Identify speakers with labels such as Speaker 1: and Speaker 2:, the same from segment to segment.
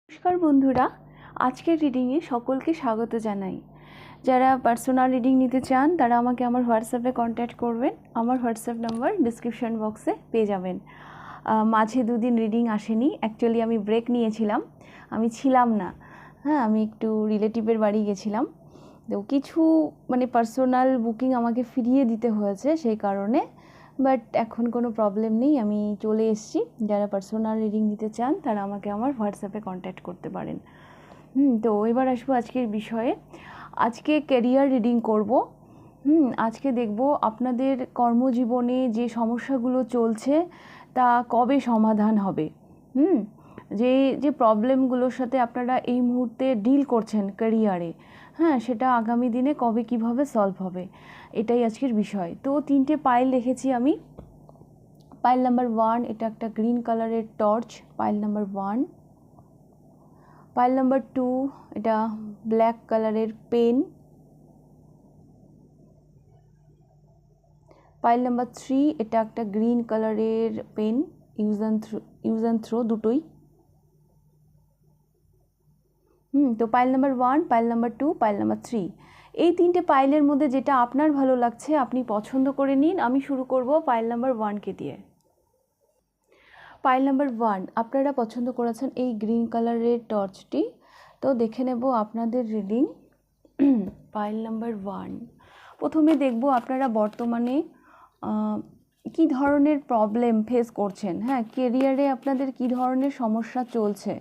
Speaker 1: নমস্কার বন্ধুরা, আজকের রিডিংয়ে সকলকে স্বাগত জানাই। যারা পার্সোনাল রিডিং নিতে চান তারা আমাকে আমার হোয়াটসঅ্যাপে কন্ট্যাক্ট করবেন। আমার হোয়াটসঅ্যাপ নাম্বার ডিসক্রিপশন বক্সে পেয়ে যাবেন। মাঝে দুদিন রিডিং আসেনি, অ্যাকচুয়ালি আমি ব্রেক নিয়েছিলাম, আমি ছিলাম না। আমি একটু রিলেটিভের বাড়ি গেছিলাম, তো কিছু পার্সোনাল বুকিং আমাকে ফিরিয়ে দিতে হয়েছে সেই কারণে। বাট এখন কোনো প্রবলেম নেই, আমি চলে এসেছি। যারা পার্সোনাল রিডিং নিতে চান তারা আমাকে আমার হোয়াটসঅ্যাপে কন্ট্যাক্ট করতে পারেন। তো এবার আসবো আজকের বিষয়ে। আজকে ক্যারিয়ার রিডিং করব। আজকে দেখব আপনাদের কর্মজীবনে যে সমস্যাগুলো চলছে তা কবে সমাধান হবে। যে যে প্রবলেমগুলোর সাথে আপনারা এই মুহূর্তে ডিল করছেন ক্যারিয়ারে, সেটা আগামী দিনে কবে কিভাবে সলভ হবে, এটাই আজকের বিষয়। তো 3টে পাইল রেখেছি আমি। পাইল নাম্বার 1, এটা একটা গ্রিন কালারের torch, pile number 1। Pile number 2, এটা ব্ল্যাক কালারের পেন। পাইল নাম্বার 3, এটা একটা গ্রিন কালারের পেন, ইউজ অ্যান্ড থ্রো দুটোই। তো pile number 1, pile number 2, pile number 3, এই 3টে পাইলের মধ্যে যেটা আপনার ভালো লাগছে আপনি পছন্দ করে নিন। আমি শুরু করব পাইল নাম্বার 1কে দিয়ে। পাইল নাম্বার 1, আপনারা পছন্দ করেছেন এই গ্রিন কালারের টর্চটি। তো দেখে নেব আপনাদের রিডিং। পাইল নাম্বার 1, প্রথমে দেখব আপনারা বর্তমানে কি ধরনের প্রবলেম ফেস করছেন। কেরিয়ারে আপনাদের কি ধরনের সমস্যা চলছে।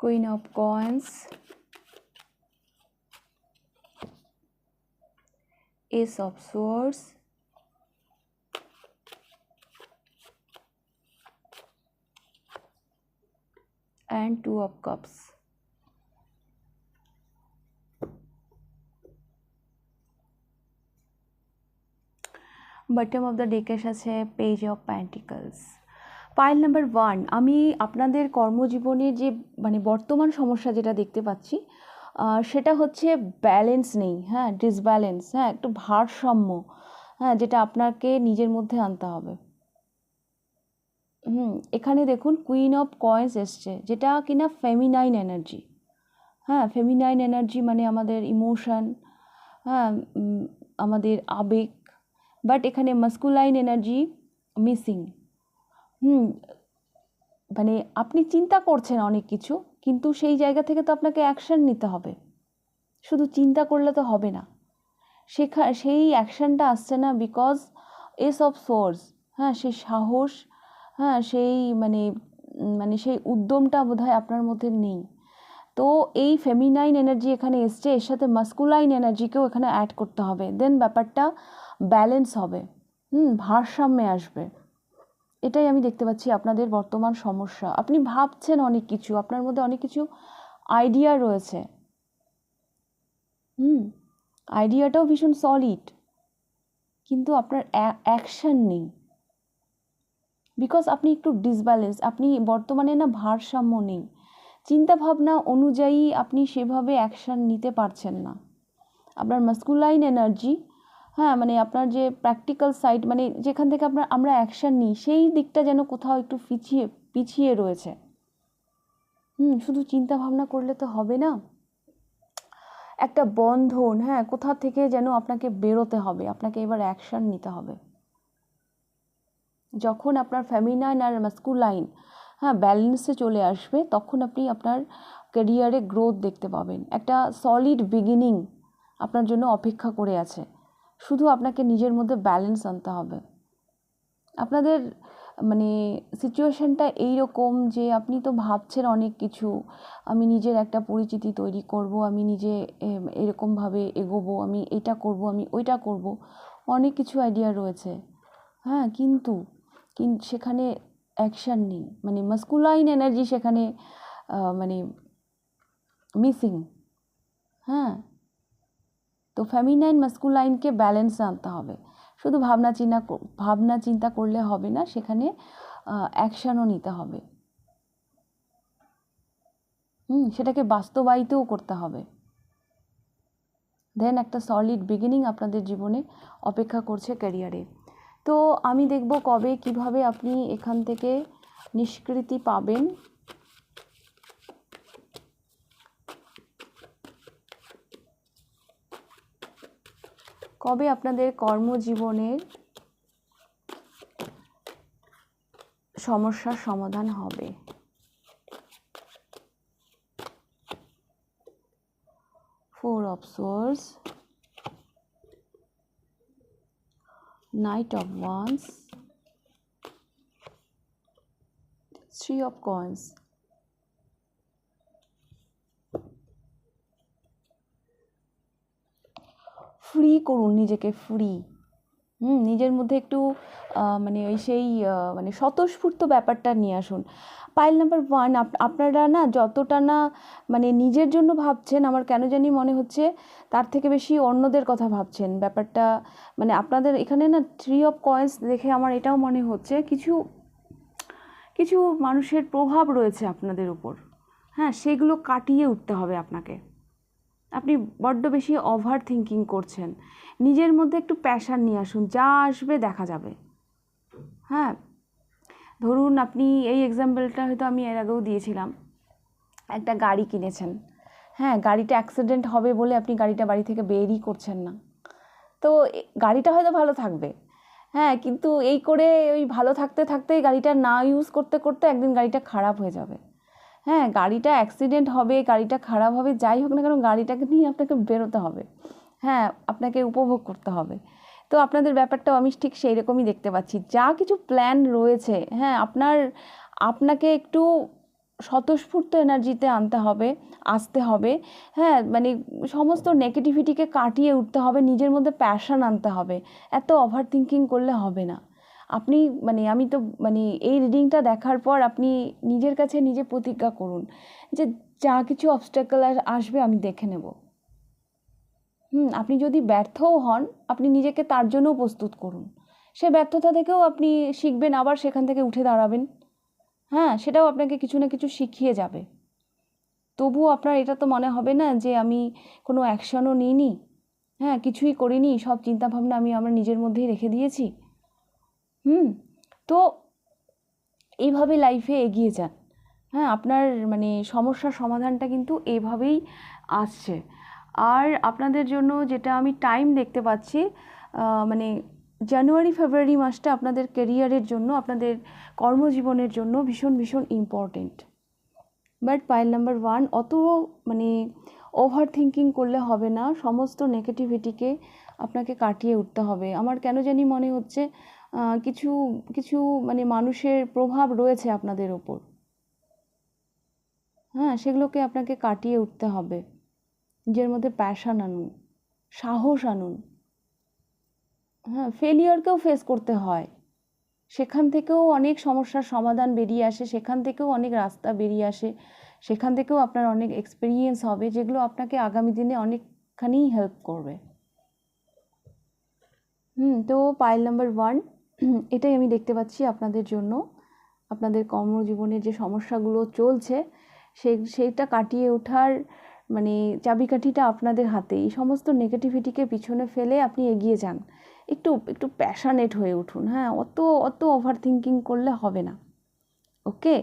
Speaker 1: Queen of Coins, Ace of Swords, and Two of Cups. Bottom of the ডেকে আছে page of pentacles. Pile number 1, আমি আপনাদের কর্মজীবনে যে বর্তমান সমস্যা যেটা দেখতে পাচ্ছি সেটা হচ্ছে ব্যালেন্স নেই, ডিসব্যালেন্স, একটু ভারসাম্য, যেটা আপনাকে নিজের মধ্যে আনতে হবে। এখানে দেখুন কুইন অফ কয়েন্স এসছে, যেটা কিনা ফেমিনাইন এনার্জি। ফেমিনাইন এনার্জি মানে আমাদের ইমোশন, আমাদের আবেগ। বাট এখানে মাস্কুলাইন এনার্জি মিসিং। আপনি চিন্তা করছেন অনেক কিছু, কিন্তু সেই জায়গা থেকে তো আপনাকে অ্যাকশন নিতে হবে। শুধু চিন্তা করলে তো হবে না, সেই অ্যাকশনটা আসছে না বিকজ এস অফ সোর্স, সেই সাহস, সেই সেই উদ্যমটা বোধহয় আপনার মধ্যে নেই। তো এই ফেমিনাইন এনার্জি এখানে এসছে, এর সাথে মাস্কুলাইন এনার্জিকেও এখানে অ্যাড করতে হবে, দেন ব্যাপারটা ব্যালেন্স হবে, ভারসাম্যে আসবে। এটাই আমি দেখতে পাচ্ছি আপনাদের বর্তমান সমস্যা। আপনি ভাবছেন অনেক কিছু, আপনার মধ্যে অনেক কিছু আইডিয়া রয়েছে, আইডিয়াটাও ভীষণ সলিড, কিন্তু আপনার অ্যাকশন নেই বিকজ আপনি একটু ডিসব্যালেন্স, আপনি বর্তমানে ভারসাম্য নেই, চিন্তা ভাবনা অনুযায়ী আপনি সেভাবে অ্যাকশন নিতে পারছেন না। আপনার মাস্কুলাইন এনার্জি, আপনার যে প্র্যাকটিক্যাল সাইড, যেখান থেকে আমরা অ্যাকশন নিই, সেই দিকটা যেন কোথাও একটু পিছিয়ে রয়েছে। শুধু চিন্তা ভাবনা করলে তো হবে না, একটা বন্ধন, কোথা থেকে যেন আপনাকে বেরোতে হবে, আপনাকে এবার অ্যাকশন নিতে হবে। যখন আপনার ফেমিনাইন আর মাস্কুলাইন ব্যালেন্সে চলে আসবে, তখন আপনি আপনার ক্যারিয়ারে গ্রোথ দেখতে পাবেন। একটা সলিড বিগিনিং আপনার জন্য অপেক্ষা করে আছে, শুধু আপনাকে নিজের মধ্যে ব্যালেন্স আনতে হবে। আপনাদের সিচুয়েশনটা এইরকম যে আপনি তো ভাবছেন অনেক কিছু, আমি নিজের একটা পরিচিতি তৈরি করব, আমি নিজে এরকমভাবে এগোবো, আমি এটা করব, আমি ওইটা করব, অনেক কিছু আইডিয়া রয়েছে, কিন্তু সেখানে অ্যাকশান নেই, মাস্কুলাইন এনার্জি সেখানে মিসিং। তো ফেমিনাইন মাস্কুলাইনকে ব্যালেন্সে আনতে হবে। শুধু ভাবনা চিন্তা করলে হবে না, সেখানে অ্যাকশানও নিতে হবে। সেটাকে বাস্তবায়িতও করতে হবে। দেন একটা সলিড বিগিনিং আপনাদের জীবনে অপেক্ষা করছে ক্যারিয়ারে। তো আমি দেখব কবে কিভাবে আপনি এখান থেকে নিষ্কৃতি পাবেন। কবে আপনাদের কর্মজীবনের সমস্যার সমাধান হবে। 4 of Swords, Knight of Wands, 3 of Coins, free করুন নিজেকে, ফ্রি। নিজের মধ্যে একটু মানে ওই সেই মানে স্বতঃস্ফূর্ত ব্যাপারটা নিয়ে আসুন। পাইল নাম্বার 1, আপনারা না যতটা না মানে নিজের জন্য ভাবছেন, আমার কেন জানি মনে হচ্ছে তার থেকে বেশি অন্যদের কথা ভাবছেন। ব্যাপারটা মানে আপনাদের এখানে না 3 অফ কয়েন্স দেখে আমার এটাও মনে হচ্ছে কিছু কিছু মানুষের প্রভাব রয়েছে আপনাদের উপর। হ্যাঁ, সেগুলো কাটিয়ে উঠতে হবে আপনাকে। আপনি বড্ড বেশি ওভার থিঙ্কিং করছেন। নিজের মধ্যে একটু প্যাশন নিয়ে আসুন, যা আসবে দেখা যাবে। হ্যাঁ, ধরুন আপনি এই এক্সাম্পলটা হয়তো আমি এর আগেও দিয়েছিলাম। একটা গাড়ি কিনেছেন, হ্যাঁ, গাড়িটা অ্যাক্সিডেন্ট হবে বলে আপনি গাড়িটা বাড়ি থেকে বেরই করছেন না। তো গাড়িটা হয়তো ভালো থাকবে, হ্যাঁ, কিন্তু এই করে ওই ভালো থাকতে থাকতেই গাড়িটা না ইউজ করতে করতে একদিন গাড়িটা খারাপ হয়ে যাবে। হ্যাঁ, গাড়িটা অ্যাক্সিডেন্ট হবে, গাড়িটা খারাপ হবে, যাই হোক না কেন গাড়িটাকে নিয়ে আপনাকে বেরোতে হবে। হ্যাঁ, আপনাকে উপভোগ করতে হবে। তো আপনাদের ব্যাপারটাও আমি ঠিক সেই রকমই দেখতে পাচ্ছি। যা কিছু প্ল্যান রয়েছে, হ্যাঁ, আপনাকে একটু স্বতঃস্ফূর্ত এনার্জিতে আসতে হবে। হ্যাঁ, মানে সমস্ত নেগেটিভিটিকে কাটিয়ে উঠতে হবে, নিজের মধ্যে প্যাশন আনতে হবে। এত ওভার থিঙ্কিং করলে হবে না। আপনি মানে আমি তো মানে এই রিডিংটা দেখার পর আপনি নিজের কাছে নিজে প্রতিজ্ঞা করুন যে যা কিছু অবস্ট্যাকল আসবে আমি দেখে নেব। আপনি যদি ব্যর্থও হন, আপনি নিজেকে তার জন্যও প্রস্তুত করুন। সে ব্যর্থতা থেকেও আপনি শিখবেন, আবার সেখান থেকে উঠে দাঁড়াবেন। হ্যাঁ, সেটাও আপনাকে কিছু না কিছু শিখিয়ে যাবে। তবুও আপনার এটা তো মনে হবে না যে আমি কোনো অ্যাকশনও নিইনি, হ্যাঁ, কিছুই করিনি, সব চিন্তাভাবনা আমি আমার নিজের মধ্যেই রেখে দিয়েছি। তো এইভাবে লাইফে এগিয়ে যান। হ্যাঁ, আপনার মানে সমস্যার সমাধানটা কিন্তু এভাবেই আসছে। আর আপনাদের জন্য যেটা আমি টাইম দেখতে পাচ্ছি, মানে জানুয়ারি ফেব্রুয়ারি মাসটা আপনাদের ক্যারিয়ারের জন্য, আপনাদের কর্মজীবনের জন্য ভীষণ ভীষণ ইম্পর্টেন্ট। বাট পাইল নাম্বার 1, অত মানে ওভার থিঙ্কিং করলে হবে না। সমস্ত নেগেটিভিটিকে আপনাকে কাটিয়ে উঠতে হবে। আমার কেন জানি মনে হচ্ছে কিছু কিছু মানে মানুষের প্রভাব রয়েছে আপনাদের ওপর। হ্যাঁ, সেগুলোকে আপনাকে কাটিয়ে উঠতে হবে। নিজের মধ্যে প্যাশন আনুন, সাহস আনুন। হ্যাঁ, ফেলিয়ারকেও ফেস করতে হয়, সেখান থেকেও অনেক সমস্যার সমাধান বেরিয়ে আসে, সেখান থেকেও অনেক রাস্তা বেরিয়ে আসে, সেখান থেকেও আপনার অনেক এক্সপিরিয়েন্স হবে, যেগুলো আপনাকে আগামী দিনে অনেকখানি হেল্প করবে। তো পাইল নাম্বার 1, এটাই আমি দেখতে পাচ্ছি আপনাদের জন্য। আপনাদের কর্মজীবনের যে সমস্যাগুলো চলছে সেইটা কাটিয়ে ওঠার মানে চাবিকাঠিটা আপনাদের হাতে। এই সমস্ত নেগেটিভিটিকে পিছনে ফেলে আপনি এগিয়ে যান। একটু একটু প্যাশনেট হয়ে উঠুন। হ্যাঁ, অত ওভার থিঙ্কিং করলে হবে না। ওকে,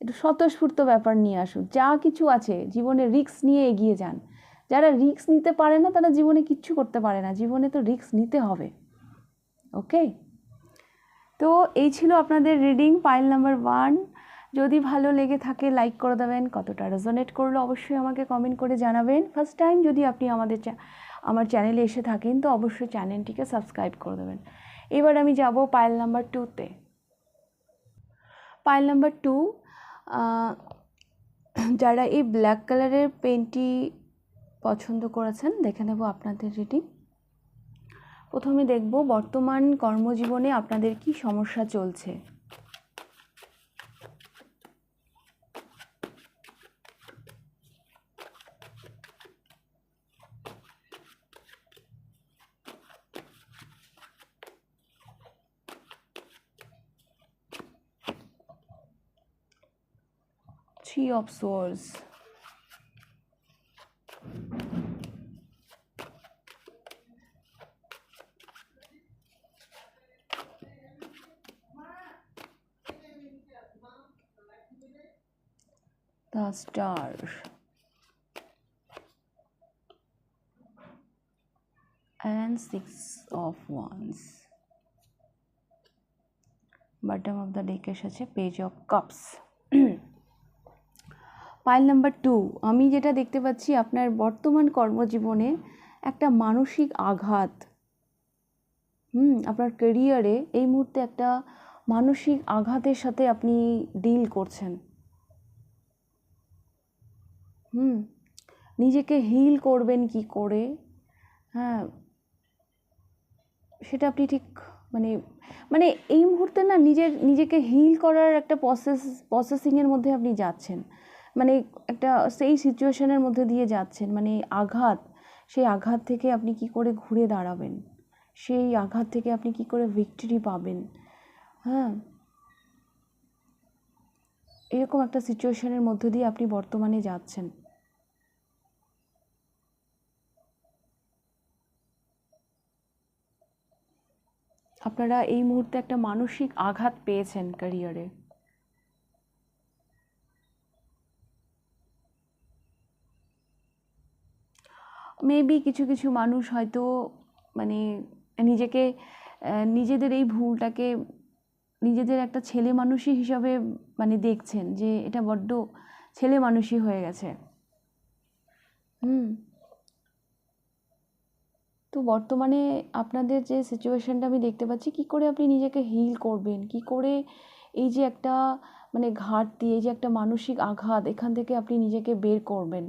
Speaker 1: একটু স্বতঃস্ফূর্ত ব্যাপার নিয়ে আসুন। যা কিছু আছে জীবনে রিস্ক নিয়ে এগিয়ে যান। যারা রিস্ক নিতে পারে না তারা জীবনে কিচ্ছু করতে পারে না। জীবনে তো রিস্ক নিতে হবে। ওকে, তো এই ছিল আপনাদের রিডিং পাইল নাম্বার 1। যদি ভালো লেগে থাকে লাইক করে দেবেন, কতটা রেজোনেট করলো অবশ্যই আমাকে কমেন্ট করে জানাবেন। ফার্স্ট টাইম যদি আপনি আমার চ্যানেলে এসে থাকেন তো অবশ্যই চ্যানেলটিকে সাবস্ক্রাইব করে দেবেন। এবার আমি যাব পাইল নাম্বার 2তে। পাইল নাম্বার 2, যারা এই ব্ল্যাক কালারের পেনটি পছন্দ করেছেন, দেখে নেব আপনাদের রিডিং। প্রথমে দেখব বর্তমান কর্মজীবনে আপনাদের কি সমস্যা চলছে। Three of Swords, the star and 6 of wands. Bottom of the deck এসেছে page of cups. Pile number 2, আমি যেটা দেখতে পাচ্ছি আপনার বর্তমান কর্মজীবনে একটা মানসিক আঘাত, আপনার ক্যারিয়ারে এই মুহূর্তে একটা মানসিক আঘাতের সাথে আপনি ডিল করছেন। নিজেকে হিল করবেন কি করে, হ্যাঁ সেটা আপনি ঠিক মানে মানে এই মুহূর্তে না নিজেকে হিল করার একটা প্রসেসিংয়ের মধ্যে আপনি যাচ্ছেন, মানে একটা সেই সিচুয়েশনের মধ্যে দিয়ে যাচ্ছেন, মানে আঘাত, সেই আঘাত থেকে আপনি কি করে ঘুরে দাঁড়াবেন, সেই আঘাত থেকে আপনি কি করে ভিক্টরি পাবেন, হ্যাঁ এরকম একটা সিচুয়েশনের মধ্যে দিয়ে আপনি বর্তমানে যাচ্ছেন। আপনারা এই মুহূর্তে একটা মানসিক আঘাত পেয়েছেন ক্যারিয়ারে। মেবি কিছু কিছু মানুষ হয়তো মানে নিজেকে নিজেদের এই ভুলটাকে নিজেদের একটা ছেলে মানুষই হিসাবে মানে দেখছেন যে এটা বড্ড ছেলে মানুষই হয়ে গেছে। তো বর্তমানে আপনাদের যে সিচুয়েশনটা আমি দেখতে পাচ্ছি, কি করে আপনি নিজেকে হিল করবেন, কি করে এই যে একটা মানে ঘাটতি, এই যে একটা মানসিক আঘাত, এখান থেকে আপনি নিজেকে বের করবেন।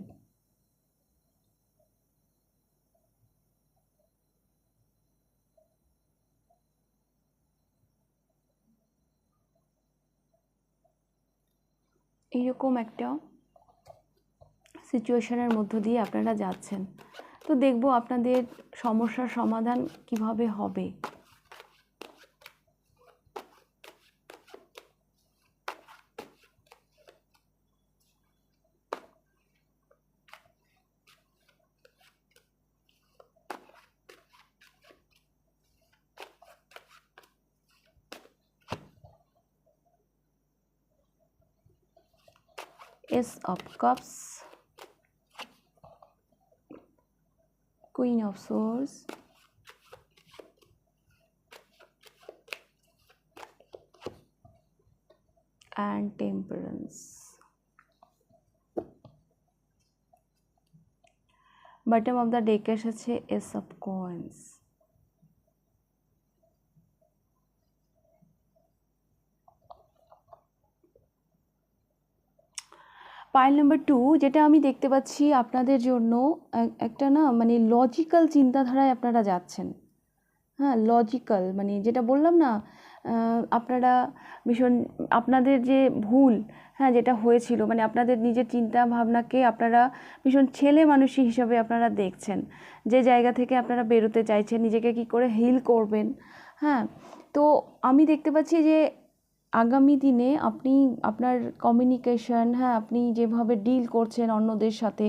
Speaker 1: এইরকম একটা সিচুয়েশনের মধ্য দিয়ে আপনারা যাচ্ছেন। তো দেখব আপনাদের সমস্যার সমাধান কিভাবে হবে। Ace of Cups, Queen of Swords, and Temperance. Bottom of the deck এসেছে Ace of Coins. Pile number 2, যেটা আমি দেখতে পাচ্ছি আপনাদের জন্য একটা না মানে লজিক্যাল চিন্তাধারায় আপনারা যাচ্ছেন। হ্যাঁ লজিক্যাল, মানে যেটা বললাম না, আপনারা ভীষণ আপনাদের যে ভুল, হ্যাঁ যেটা হয়েছিল, মানে আপনাদের নিজের চিন্তা ভাবনাকে আপনারা ভীষণ ছেলে মানুষই হিসাবে আপনারা দেখছেন, যে জায়গা থেকে আপনারা বেরোতে চাইছেন, নিজেকে কি করে হিল করবেন। হ্যাঁ তো আমি দেখতে পাচ্ছি যে আগামী দিনে আপনি আপনার কমিউনিকেশন, হ্যাঁ আপনি যেভাবে ডিল করছেন অন্যদের সাথে,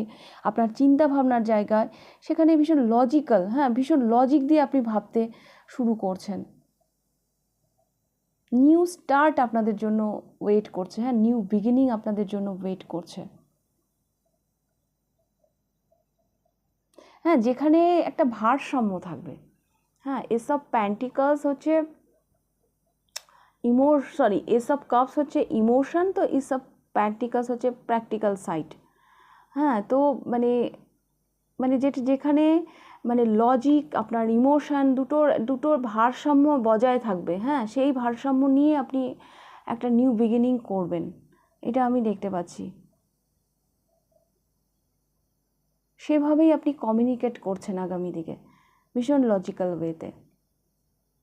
Speaker 1: আপনার চিন্তা ভাবনার জায়গায় সেখানে ভীষণ লজিক্যাল, হ্যাঁ ভীষণ লজিক দিয়ে আপনি ভাবতে শুরু করছেন। নিউ স্টার্ট আপনাদের জন্য ওয়েট করছে, হ্যাঁ নিউ বিগিনিং আপনাদের জন্য ওয়েট করছে। হ্যাঁ যেখানে একটা ভারসাম্য থাকবে। হ্যাঁ এসব প্যান্টিকলস হচ্ছে এস অফ কাপস হচ্ছে ইমোশন, তো এসব প্র্যাকটিক্যালস হচ্ছে প্র্যাকটিক্যাল সাইড। হ্যাঁ তো মানে মানে যেখানে মানে লজিক আপনার ইমোশন দুটোর ভারসাম্য বজায় থাকবে, হ্যাঁ সেই ভারসাম্য নিয়ে আপনি একটা নিউ বিগিনিং করবেন, এটা আমি দেখতে পাচ্ছি। সেভাবেই আপনি কমিউনিকেট করছেন আগামী দিকে ভীষণ লজিক্যাল ওয়েতে,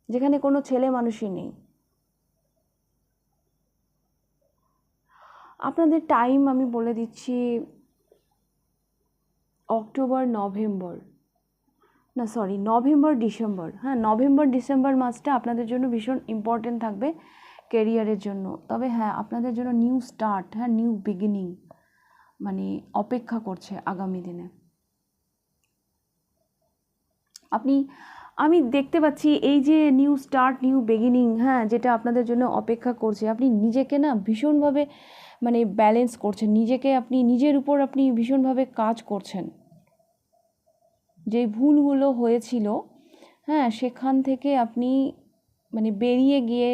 Speaker 1: যেখানে কোনো ছেলে মানুষই নেই। আপনাদের টাইম আমি বলে দিচ্ছি নভেম্বর ডিসেম্বর। হ্যাঁ নভেম্বর ডিসেম্বর মাসটা আপনাদের জন্য ভীষণ ইম্পর্টেন্ট থাকবে ক্যারিয়ারের জন্য। তবে হ্যাঁ আপনাদের জন্য নিউ স্টার্ট, হ্যাঁ নিউ বিগিনিং মানে অপেক্ষা করছে আগামী দিনে। আমি দেখতে পাচ্ছি এই যে নিউ স্টার্ট নিউ বিগিনিং, হ্যাঁ যেটা আপনাদের জন্য অপেক্ষা করছে, আপনি নিজেকে না ভীষণভাবে মানে ব্যালেন্স করছেন নিজেকে, আপনি নিজের উপর আপনি ভীষণভাবে কাজ করছেন। যে ভুলগুলো হয়েছিল, হ্যাঁ, সেখান থেকে আপনি মানে বেরিয়ে গিয়ে,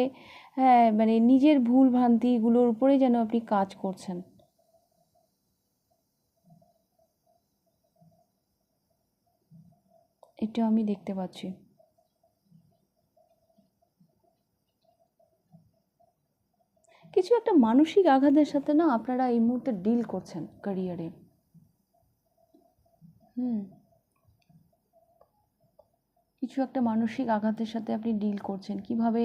Speaker 1: হ্যাঁ, মানে নিজের ভুল ভ্রান্তিগুলোর উপরে যেন আপনি কাজ করছেন। এটা আমি দেখতে পাচ্ছি। কিছু একটা মানসিক আঘাতের সাথে না আপনারা এই মুহূর্তে ডিল করছেন ক্যারিয়ারে। কিছু একটা মানসিক আঘাতের সাথে আপনি ডিল করছেন। কিভাবে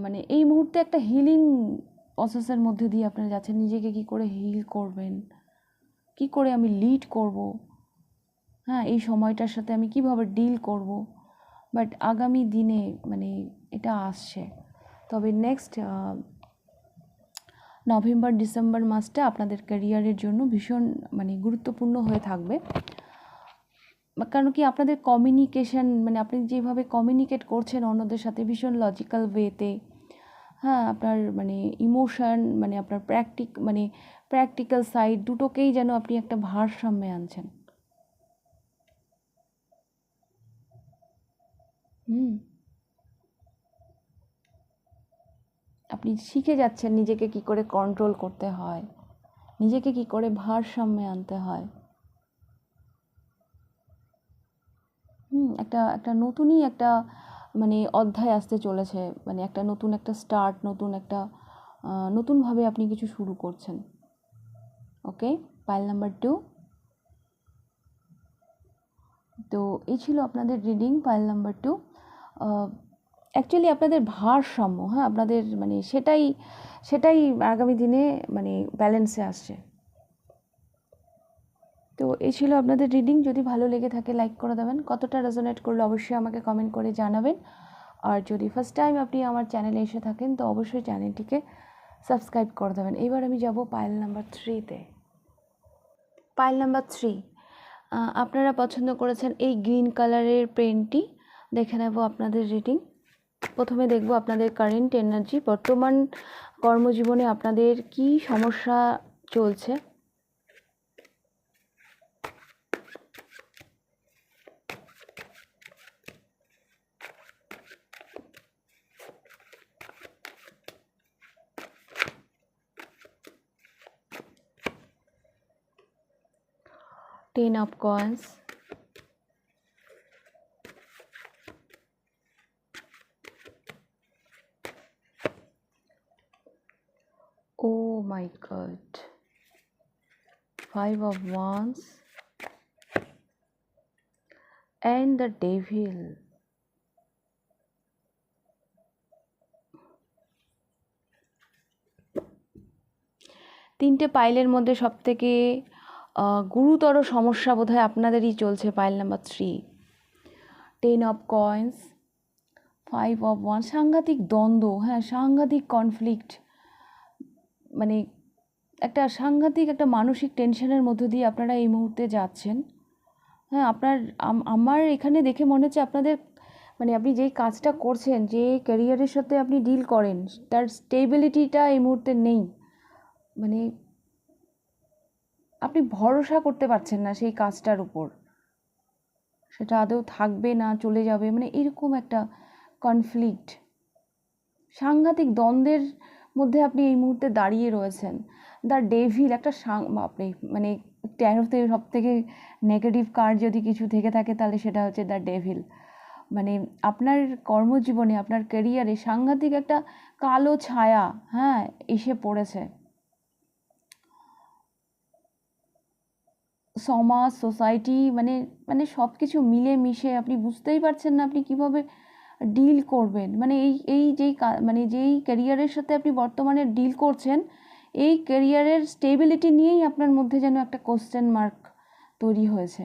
Speaker 1: মানে এই মুহূর্তে একটা হিলিং প্রসেসের মধ্যে দিয়ে আপনারা যাচ্ছেন। নিজেকে কি করে হিল করবেন, কি করে আমি লিড করব, হ্যাঁ, এই সময়টার সাথে আমি কিভাবে ডিল করব। বাট আগামী দিনে মানে এটা আসছে। তবে নেক্সট নভেম্বর ডিসেম্বর মাসটা আপনাদের ক্যারিয়ারের জন্য ভীষণ মানে গুরুত্বপূর্ণ হয়ে থাকবে। কারণ কি আপনাদের কমিউনিকেশন, মানে আপনি যেভাবে কমিউনিকেট করছেন অন্যদের সাথে ভীষণ লজিক্যাল ওয়েতে, হ্যাঁ, আপনার মানে ইমোশন, মানে আপনার প্র্যাকটিক্যাল সাইড দুটোকেই যেন আপনি একটা ভারসাম্যে আনছেন। আপনি শিখে যাচ্ছেন নিজেকে কি করে কন্ট্রোল করতে হয়, নিজেকে কি করে ভারসাম্যে আনতে হয়। একটা একটা নতুনই একটা মানে অধ্যায় আসতে চলেছে, মানে একটা নতুন একটা স্টার্ট, নতুন একটা নতুনভাবে আপনি কিছু শুরু করছেন। ওকে, পাইল নাম্বার 2। তো এই ছিল আপনাদের রিডিং পাইল নাম্বার 2। অ্যাকচুয়ালি আপনাদের ভারসাম্য, হ্যাঁ, আপনাদের মানে সেটাই সেটাই আগামী দিনে মানে ব্যালেন্সে আসছে। তো এই ছিল আপনাদের রিডিং। যদি ভালো লেগে থাকে লাইক করে দেবেন, কতটা রেজোনেট করলে অবশ্যই আমাকে কমেন্ট করে জানাবেন। আর যদি ফার্স্ট টাইম আপনি আমার চ্যানেলে এসে থাকেন তো অবশ্যই চ্যানেলটিকে সাবস্ক্রাইব করে দেবেন। এবার আমি যাব পাইল নাম্বার 3-তে। পাইল নাম্বার 3, আপনারা পছন্দ করেছেন এই গ্রিন কালারের পেনটি। দেখে নেব আপনাদের রিডিং। প্রথমে দেখব আপনাদের কারেন্ট এনার্জি, বর্তমান কর্মজীবনে আপনাদের কি সমস্যা চলছে। Ten of Coins, oh my god, Five of Wands and the Devil. তিনটে পাইলের মধ্যে সবথেকে গুরুতর সমস্যা বোধহয় আপনাদেরই চলছে। Pile number 3, ten of coins, five of ওয়ান, সাংঘাতিক দ্বন্দ্ব, হ্যাঁ, সাংঘাতিক কনফ্লিক্ট, মানে একটা সাংঘাতিক একটা মানসিক টেনশনের মধ্য দিয়ে আপনারা এই মুহূর্তে যাচ্ছেন। হ্যাঁ, আমার এখানে দেখে মনে হচ্ছে আপনাদের মানে আপনি যেই কাজটা করছেন, যে ক্যারিয়ারের সাথে আপনি ডিল করেন, তার স্টেবিলিটিটা এই মুহূর্তে নেই। মানে আপনি ভরসা করতে পারছেন না সেই কাজটার উপর, সেটা আদৌ থাকবে না চলে যাবে, মানে এরকম একটা কনফ্লিক্ট, সাংঘাতিক দ্বন্দ্বের মধ্যে আপনি এই মুহূর্তে দাঁড়িয়ে রয়েছেন। দ্য ডেভিল একটা আপনি মানে ট্যারোতে সব থেকে নেগেটিভ কার্ড যদি কিছু থেকে থাকে তাহলে সেটা হচ্ছে দ্য ডেভিল। মানে আপনার কর্মজীবনে, আপনার ক্যারিয়ারে সাংঘাতিক একটা কালো ছায়া, হ্যাঁ, এসে পড়েছে। সমাজ, সোসাইটি, মানে মানে সব কিছু মিলে মিশে আপনি বুঝতেই পারছেন না আপনি কিভাবে ডিল করবেন। মানে এই যেই মানে যেই ক্যারিয়ারের সাথে আপনি বর্তমানে ডিল করছেন, এই ক্যারিয়ারের স্টেবিলিটি নিয়েই আপনার মধ্যে যেন একটা কোশ্চেন মার্ক তৈরি হয়েছে।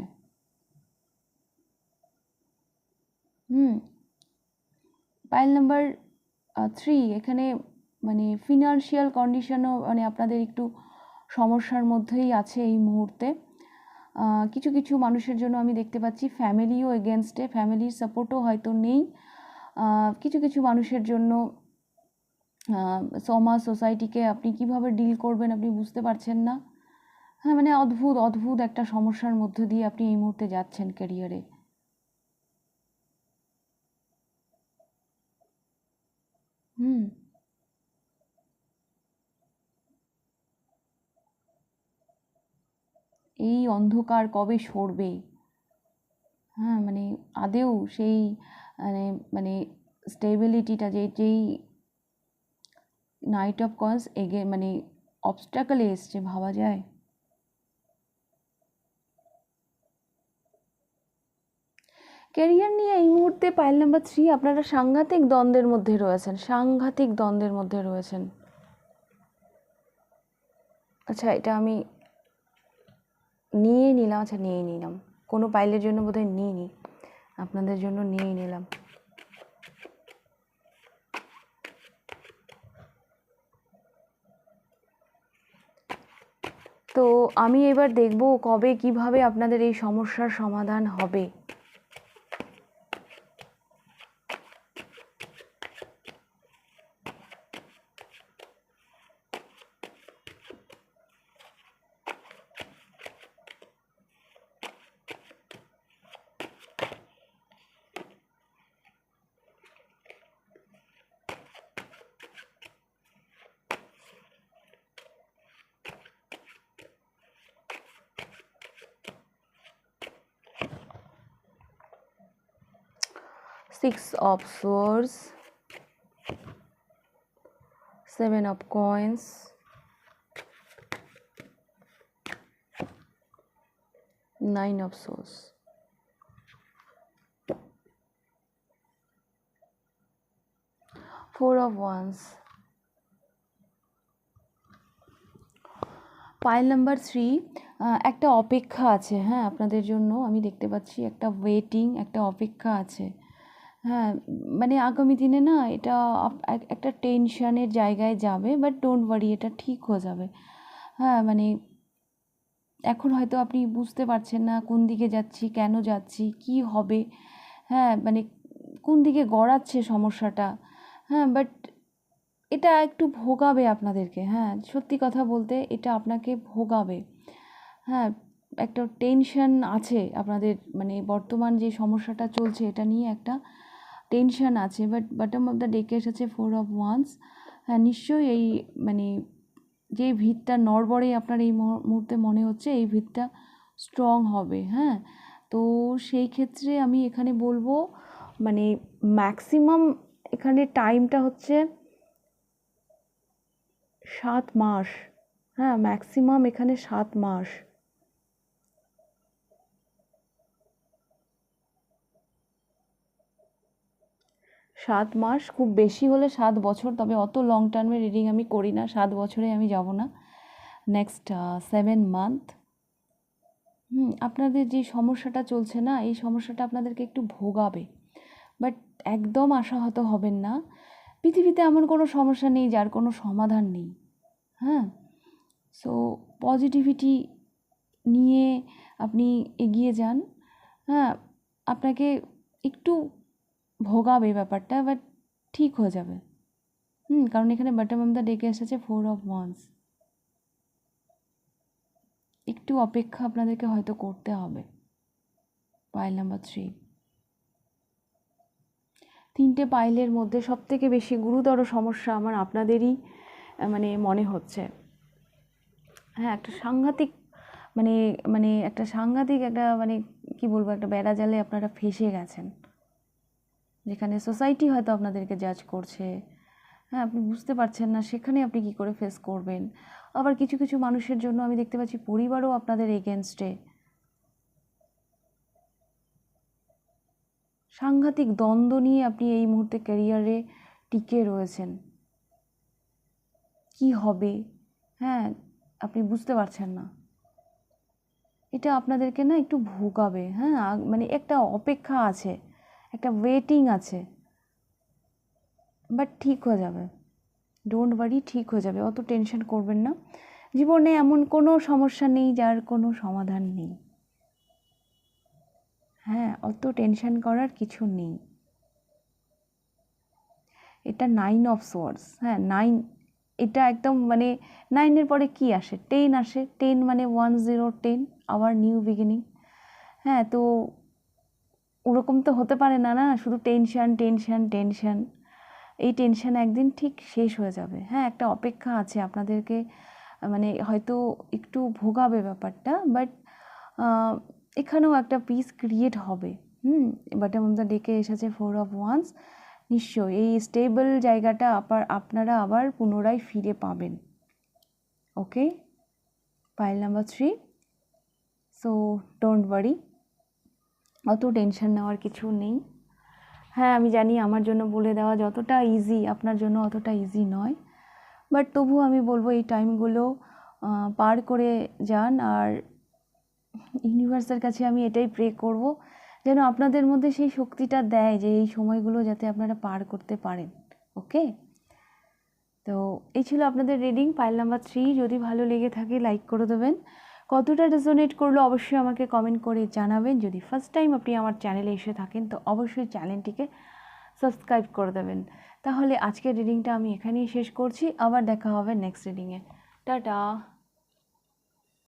Speaker 1: পাইল নাম্বার 3, এখানে মানে ফিনান্সিয়াল কন্ডিশনও মানে আপনাদের একটু সমস্যার মধ্যেই আছে এই মুহূর্তে। কিছু কিছু মানুষের জন্য আমি দেখতে পাচ্ছি ফ্যামিলিও এগেনস্টে, ফ্যামিলির সাপোর্টও হয়তো নেই। কিছু কিছু মানুষের জন্য সমাজ সোসাইটিকে আপনি কিভাবে ডিল করবেন আপনি বুঝতে পারছেন না। হ্যাঁ, মানে অদ্ভুত অদ্ভুত একটা সমস্যার মধ্য দিয়ে আপনি এই মুহূর্তে যাচ্ছেন ক্যারিয়ারে। হুম, এই অন্ধকার কবে সরবে? হ্যাঁ, মানে আদেও সেই মানে মানে স্টেবিলিটিটা যেই নাইট অফ কয়েন্স মানে অবস্ট্যাকলে এসছে ভাবা যায়? ক্যারিয়ার নিয়ে এই মুহূর্তে পাইল নাম্বার 3 আপনারা সাংঘাতিক দ্বন্দ্বের মধ্যে রয়েছেন, সাংঘাতিক দ্বন্দ্বের মধ্যে রয়েছেন। আচ্ছা, এটা আমি নিয়ে নিলাম। আচ্ছা, নিয়ে নিলাম, কোনো পাইলের জন্য বোধহয় নিই নি, আপনাদের জন্য নিয়েই নিলাম। তো আমি এবার দেখব কবে কিভাবে আপনাদের এই সমস্যার সমাধান হবে। Six of Swords, 7 of Coins, 9 of Swords, 4 of Wands, pile number 3 একটা অপেক্ষা আছে। হ্যাঁ, আপনাদের জন্য আমি দেখতে পাচ্ছি একটা ওয়েটিং, একটা অপেক্ষা আছে। হ্যাঁ, মানে আগামী দিনে না এটা একটা টেনশনের জায়গায় যাবে, বাট ডোন্ট ওয়ারি, এটা ঠিক হয়ে যাবে। হ্যাঁ, মানে এখন হয়তো আপনি বুঝতে পারছেন না কোন দিকে যাচ্ছি, কেন যাচ্ছি, কি হবে। হ্যাঁ, মানে কোন দিকে গড়াচ্ছে সমস্যাটা। হ্যাঁ, বাট এটা একটু ভোগাবে আপনাদেরকে। হ্যাঁ, সত্যি কথা বলতে এটা আপনাকে ভোগাবে। হ্যাঁ, একটা টেনশন আছে আপনাদের, মানে বর্তমান যে সমস্যাটা চলছে এটা নিয়ে একটা টেনশন আছে। বাট বটম অফ দ্য ডেকে এসেছে 4 অফ ওয়ান্স। হ্যাঁ, নিশ্চয়ই এই মানে যে ভিতটা নড়বড়ে আপনার এই মুহূর্তে মনে হচ্ছে, এই ভিতটা স্ট্রং হবে। হ্যাঁ, তো সেই ক্ষেত্রে আমি এখানে বলবো মানে ম্যাক্সিমাম এখানে টাইমটা হচ্ছে 7 মাস। হ্যাঁ, ম্যাক্সিমাম এখানে 7 মাস। সাত মাস, খুব বেশি হলে 7 বছর, তবে অত লং টার্মের রিডিং আমি করি না, 7 বছরে আমি যাব না। Next 7 month. আপনাদের যে সমস্যাটা চলছে না, এই সমস্যাটা আপনাদেরকে একটু ভোগাবে, বাট একদম আশাহত হবেন না। পৃথিবীতে এমন কোনো সমস্যা নেই যার কোনো সমাধান নেই। হ্যাঁ, সো পজিটিভিটি নিয়ে আপনি এগিয়ে যান। হ্যাঁ, আপনাকে একটু ভোগাবে ব্যাপারটা, বাট ঠিক হয়ে যাবে। কারণ এখানে বটম অফ দ্য ডেকে এসেছে 4 অফ ওয়ান্স। একটু অপেক্ষা আপনাদেরকে হয়তো করতে হবে। পাইল নাম্বার 3, 3টে পাইলের মধ্যে সবথেকে বেশি গুরুতর সমস্যা আমার আপনাদেরই মানে মনে হচ্ছে। হ্যাঁ, একটা সাংঘাতিক মানে মানে একটা সাংঘাতিক একটা মানে কি বলবো, একটা বেড়াজালে আপনারা ফেঁসে গেছেন, যেখানে সোসাইটি হয়তো আপনাদেরকে জাজ করছে। হ্যাঁ, আপনি বুঝতে পারছেন না সেখানে আপনি কি করে ফেস করবেন। আবার কিছু কিছু মানুষের জন্য আমি দেখতে পাচ্ছি পরিবারও আপনাদের এগেনস্টে। সাংঘাতিক দ্বন্দ্ব নিয়ে আপনি এই মুহূর্তে ক্যারিয়ারে টিকে রয়েছেন। কি হবে, হ্যাঁ, আপনি বুঝতে পারছেন না। এটা আপনাদেরকে না একটু ভোগাবে। হ্যাঁ, মানে একটা অপেক্ষা আছে, একটা ওয়েটিং আছে, বাট ঠিক হয়ে যাবে। ডোন্ট ওয়ারি, ঠিক হয়ে যাবে, অত টেনশন করবেন না। জীবনে এমন কোনো সমস্যা নেই যার কোনো সমাধান নেই। হ্যাঁ, অত টেনশন করার কিছু নেই। এটা 9 অফ সোয়ার্ডস। হ্যাঁ 9, এটা একদম মানে 9-এর পরে কি আসে? 10 আসে। 10 মানে 1 0 10, আবার নিউ বিগিনিং। হ্যাঁ, তো ওরকম তো হতে পারে না, না শুধু টেনশন টেনশন টেনশন। এই টেনশন একদিন ঠিক শেষ হয়ে যাবে। হ্যাঁ, একটা অপেক্ষা আছে আপনাদেরকে, মানে হয়তো একটু ভোগাবে ব্যাপারটা, বাট এখানেও একটা পিস ক্রিয়েট হবে। বাটের মধ্যে ডেকে এসেছে 4 অফ ওয়ান্স। নিশ্চয়ই এই স্টেবল জায়গাটা আপনারা আবার পুনরায় ফিরে পাবেন। Okay, file number 3। So don't worry, অত টেনশন নেওয়ার কিছু নেই। হ্যাঁ আমি জানি আমার জন্য বলে দেওয়া যতটা ইজি আপনার জন্য অতটা ইজি নয়, বাট তবুও আমি বলবো এই টাইমগুলো পার করে যান। আর ইউনিভার্সের কাছে আমি এটাই প্রে করব যেন আপনাদের মধ্যে সেই শক্তিটা দেয় যে এই সময়গুলো যাতে আপনারা পার করতে পারেন। ওকে, তো এই ছিল আপনাদের রিডিং পাইল নাম্বার 3। যদি ভালো লেগে থাকে লাইক করে দেবেন, কতটা রেজোনেট করলো অবশ্যই আমাকে কমেন্ট করে জানাবেন। যদি ফার্স্ট টাইম আপনি আমার চ্যানেলে এসে থাকেন তো অবশ্যই চ্যানেলটিকে সাবস্ক্রাইব করে দেবেন। তাহলে আজকের রিডিংটা আমি এখানেই শেষ করছি, আবার দেখা হবে নেক্সট রিডিংয়ে। টাটা।